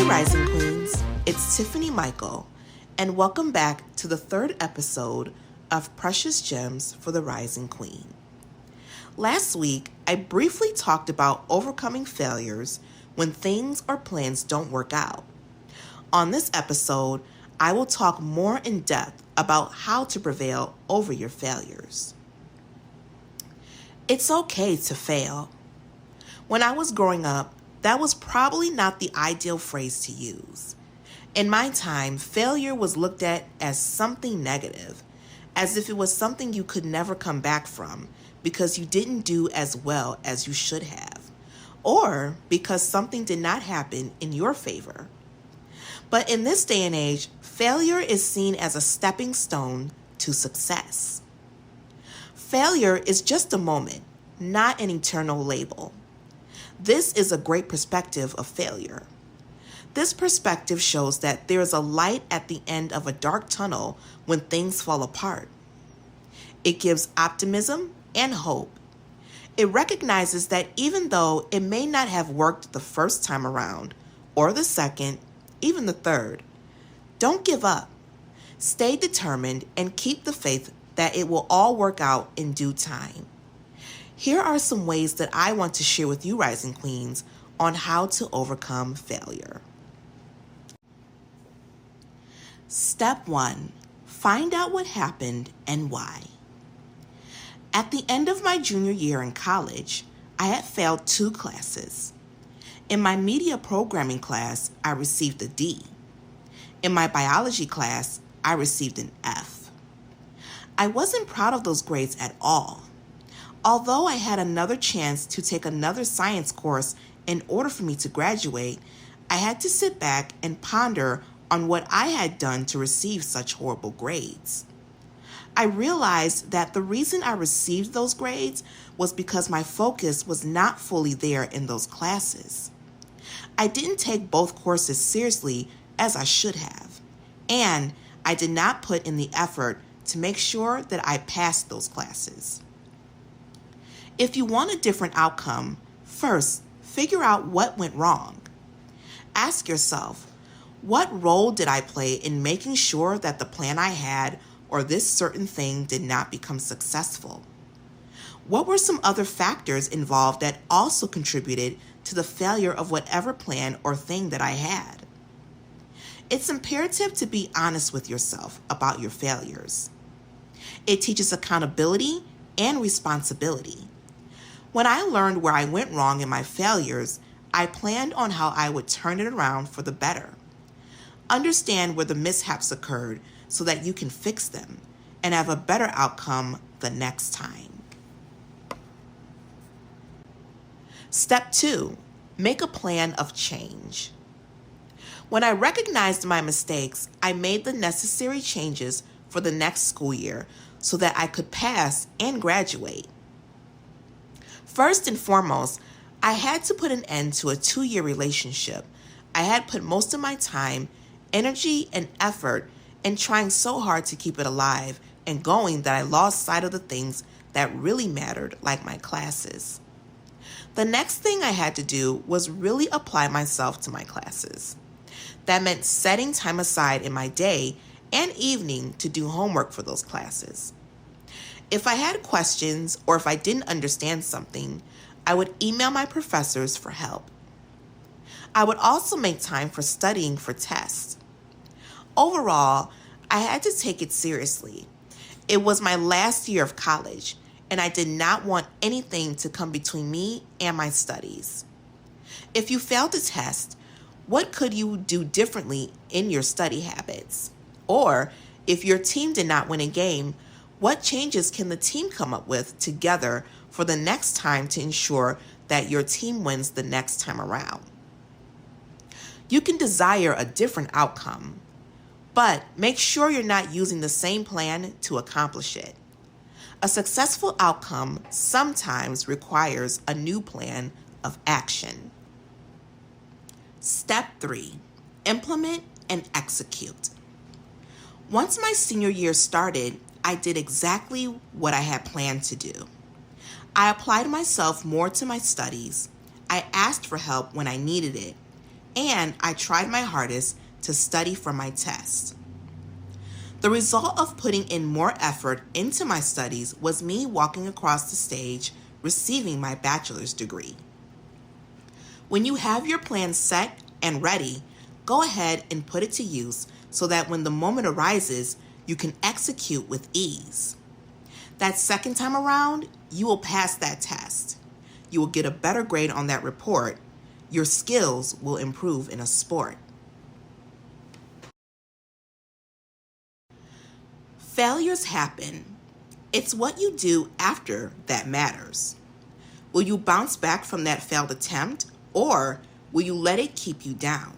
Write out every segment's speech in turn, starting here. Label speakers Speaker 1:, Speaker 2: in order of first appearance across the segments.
Speaker 1: Rising Queens, it's Tiffany Michael, and welcome back to the third episode of Precious Gems for the Rising Queen. Last week, I briefly talked about overcoming failures when things or plans don't work out. On this episode, I will talk more in depth about how to prevail over your failures. It's okay to fail. When I was growing up, that was probably not the ideal phrase to use. In my time, failure was looked at as something negative, as if it was something you could never come back from because you didn't do as well as you should have, or because something did not happen in your favor. But in this day and age, failure is seen as a stepping stone to success. Failure is just a moment, not an eternal label. This is a great perspective of failure. This perspective shows that there is a light at the end of a dark tunnel when things fall apart. It gives optimism and hope. It recognizes that even though it may not have worked the first time around, or the second, even the third, don't give up. Stay determined and keep the faith that it will all work out in due time. Here are some ways that I want to share with you, Rising Queens, on how to overcome failure. Step 1. Find out what happened and why. At the end of my junior year in college, I had failed 2 classes. In my media programming class, I received a D. In my biology class, I received an F. I wasn't proud of those grades at all. Although I had another chance to take another science course in order for me to graduate, I had to sit back and ponder on what I had done to receive such horrible grades. I realized that the reason I received those grades was because my focus was not fully there in those classes. I didn't take both courses seriously as I should have, and I did not put in the effort to make sure that I passed those classes. If you want a different outcome, first, figure out what went wrong. Ask yourself, what role did I play in making sure that the plan I had or this certain thing did not become successful? What were some other factors involved that also contributed to the failure of whatever plan or thing that I had? It's imperative to be honest with yourself about your failures. It teaches accountability and responsibility. When I learned where I went wrong in my failures, I planned on how I would turn it around for the better. Understand where the mishaps occurred so that you can fix them and have a better outcome the next time. Step 2, make a plan of change. When I recognized my mistakes, I made the necessary changes for the next school year so that I could pass and graduate. First and foremost, I had to put an end to a 2-year relationship. I had put most of my time, energy, and effort in trying so hard to keep it alive and going that I lost sight of the things that really mattered, like my classes. The next thing I had to do was really apply myself to my classes. That meant setting time aside in my day and evening to do homework for those classes. If I had questions or if I didn't understand something, I would email my professors for help. I would also make time for studying for tests. Overall, I had to take it seriously. It was my last year of college, and I did not want anything to come between me and my studies. If you failed a test, what could you do differently in your study habits? Or if your team did not win a game, what changes can the team come up with together for the next time to ensure that your team wins the next time around? You can desire a different outcome, but make sure you're not using the same plan to accomplish it. A successful outcome sometimes requires a new plan of action. Step 3, implement and execute. Once my senior year started, I did exactly what I had planned to do. I applied myself more to my studies. I asked for help when I needed it. and I tried my hardest to study for my test. The result of putting in more effort into my studies was me walking across the stage receiving my bachelor's degree. When you have your plan set and ready, go ahead and put it to use so that when the moment arises, you can execute with ease. That second time around, you will pass that test. You will get a better grade on that report. Your skills will improve in a sport. Failures happen. It's what you do after that matters. Will you bounce back from that failed attempt, or will you let it keep you down?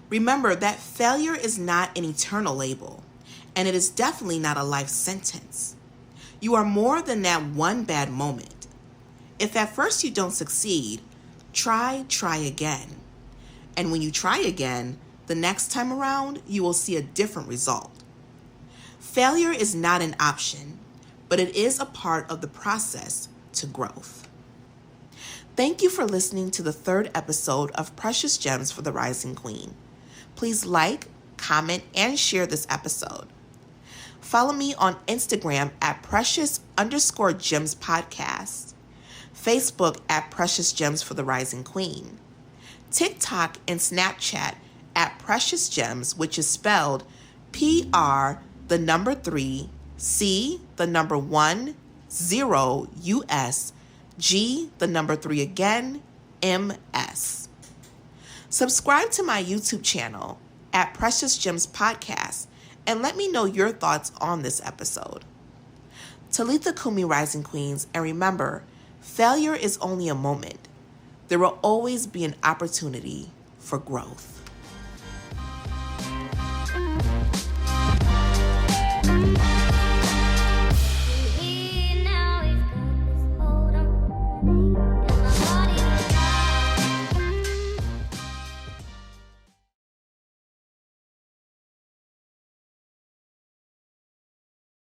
Speaker 1: Remember that failure is not an eternal label, and it is definitely not a life sentence. You are more than that one bad moment. If at first you don't succeed, try again. And when you try again, the next time around, you will see a different result. Failure is not an option, but it is a part of the process to growth. Thank you for listening to the third episode of Precious Gems for the Rising Queen. Please like, comment, and share this episode. Follow me on Instagram at Precious_Gems Podcast, Facebook at Precious Gems for the Rising Queen, TikTok and Snapchat at Precious Gems, which is spelled PR3C1 US G3 again MS. Subscribe to my YouTube channel at Precious Gems Podcast and let me know your thoughts on this episode. Talitha Kumi, Rising Queens, and remember, failure is only a moment. There will always be an opportunity for growth.